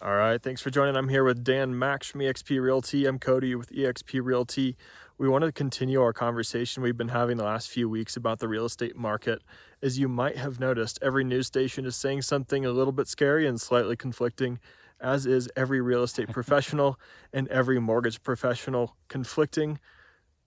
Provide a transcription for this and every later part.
All right, thanks for joining. I'm here with Dan Max from eXp Realty. I'm Cody with eXp Realty. We want to continue our conversation we've been having the last few weeks about the real estate market. As you might have noticed, every news station is saying something a little bit scary and slightly conflicting, as is every real estate professional and every mortgage professional, conflicting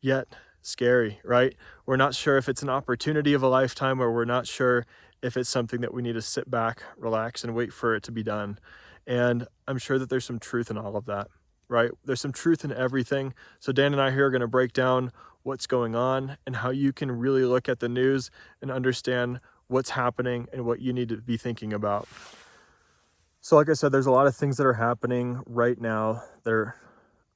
yet scary, right? We're not sure if it's an opportunity of a lifetime, or we're not sure if it's something that we need to sit back, relax, and wait for it to be done. And I'm sure that there's some truth in all of that, right? There's some truth in everything. So Dan and I here are going to break down what's going on and how you can really look at the news and understand what's happening and what you need to be thinking about. So like I said, there's a lot of things that are happening right now that are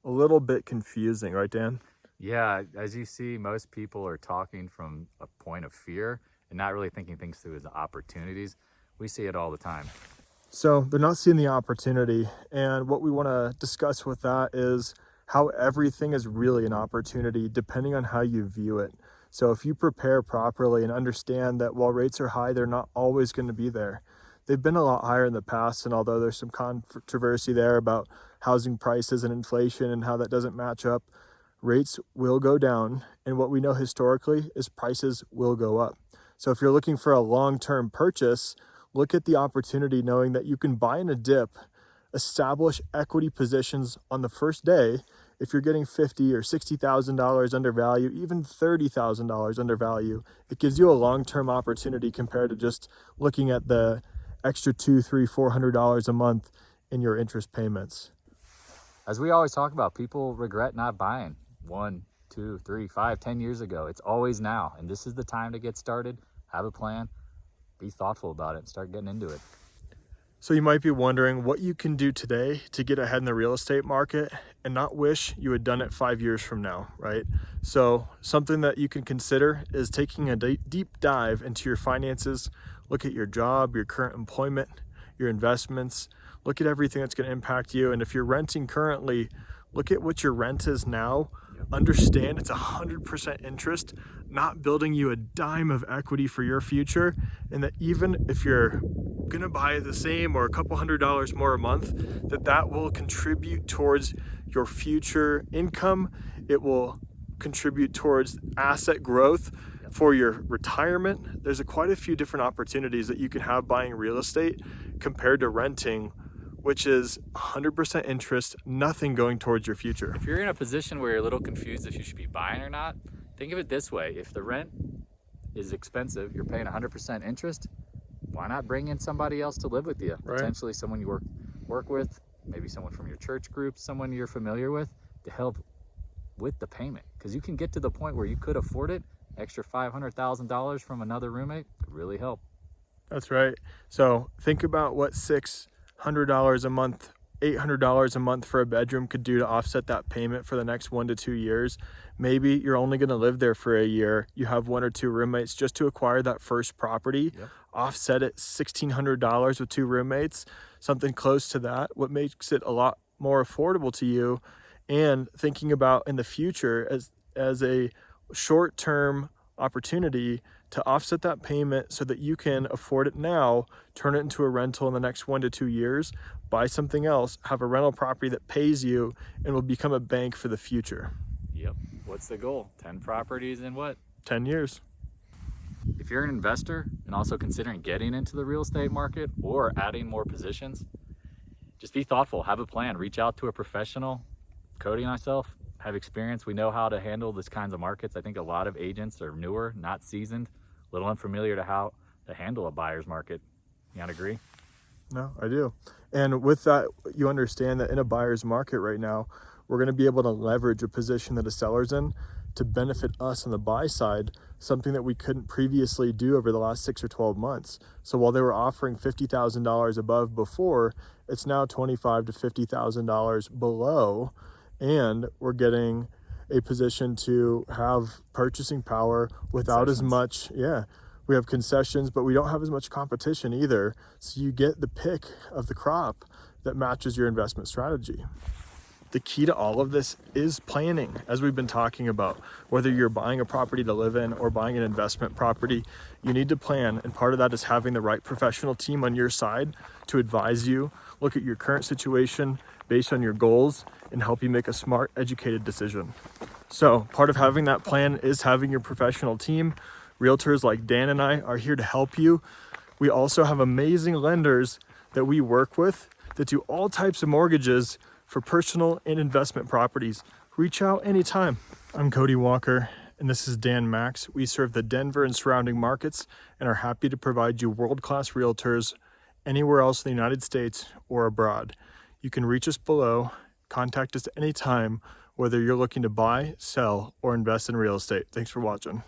a little bit confusing, right, Dan? Yeah, as you see, most people are talking from a point of fear and not really thinking things through as opportunities. We see it all the time. So they're not seeing the opportunity. And what we want to discuss with that is how everything is really an opportunity depending on how you view it. So if you prepare properly and understand that while rates are high, they're not always going to be there. They've been a lot higher in the past, and although there's some controversy there about housing prices and inflation and how that doesn't match up, rates will go down. And what we know historically is prices will go up. So if you're looking for a long-term purchase, look at the opportunity knowing that you can buy in a dip, establish equity positions on the first day. If you're getting $50,000 or $60,000 under value, even $30,000 under value, it gives you a long-term opportunity compared to just looking at the extra $200, $300, $400 a month in your interest payments. As we always talk about, people regret not buying 1, 2, 3, 5, 10 years ago. It's always now. And this is the time to get started, have a plan, be thoughtful about it, and start getting into it. So you might be wondering what you can do today to get ahead in the real estate market and not wish you had done it 5 years from now, right? So something that you can consider is taking a deep dive into your finances. Look at your job, your current employment, your investments. Look at everything that's going to impact you. And if you're renting currently, look at what your rent is now. Understand it's 100% interest, not building you a dime of equity for your future. And that even if you're going to buy the same or a couple $100 more a month, that will contribute towards your future income. It will contribute towards asset growth for your retirement. There's quite a few different opportunities that you can have buying real estate compared to renting, which is 100% interest, nothing going towards your future. If you're in a position where you're a little confused if you should be buying or not, think of it this way. If the rent is expensive, you're paying 100% interest, why not bring in somebody else to live with you? Right. Potentially someone you work with, maybe someone from your church group, someone you're familiar with, to help with the payment. Because you can get to the point where you could afford it. Extra $500,000 from another roommate could really help. That's right. So think about what $600 a month, $800 a month for a bedroom could do to offset that payment for the next 1 to 2 years. Maybe you're only going to live there for a year. You have 1 or 2 roommates just to acquire that first property. Yep. Offset it $1,600 with 2 roommates, something close to that. What makes it a lot more affordable to you, and thinking about in the future as a short-term opportunity to offset that payment so that you can afford it now, turn it into a rental in the next 1 to 2 years, buy something else, have a rental property that pays you and will become a bank for the future. Yep. What's the goal? 10 properties in what? 10 years. If you're an investor and also considering getting into the real estate market or adding more positions, just be thoughtful, have a plan, reach out to a professional. Cody and myself have experience. We know how to handle this kinds of markets. I think a lot of agents are newer, not seasoned, a little unfamiliar to how to handle a buyer's market. You not agree? No, I do. And with that, you understand that in a buyer's market right now, we're going to be able to leverage a position that a seller's in to benefit us on the buy side, something that we couldn't previously do over the last 6 or 12 months. So while they were offering $50,000 above before, it's now $25,000 to $50,000 below. And we're getting a position to have purchasing power without as much. Yeah, we have concessions, but we don't have as much competition either. So you get the pick of the crop that matches your investment strategy. The key to all of this is planning, as we've been talking about. Whether you're buying a property to live in or buying an investment property, you need to plan, and part of that is having the right professional team on your side to advise you, look at your current situation based on your goals, and help you make a smart, educated decision. So part of having that plan is having your professional team. Realtors like Dan and I are here to help you. We also have amazing lenders that we work with that do all types of mortgages for personal and investment properties. Reach out anytime. I'm Cody Walker, and this is Dan Max. We serve the Denver and surrounding markets and are happy to provide you world-class realtors anywhere else in the United States or abroad. You can reach us below, contact us anytime, whether you're looking to buy, sell, or invest in real estate. Thanks for watching.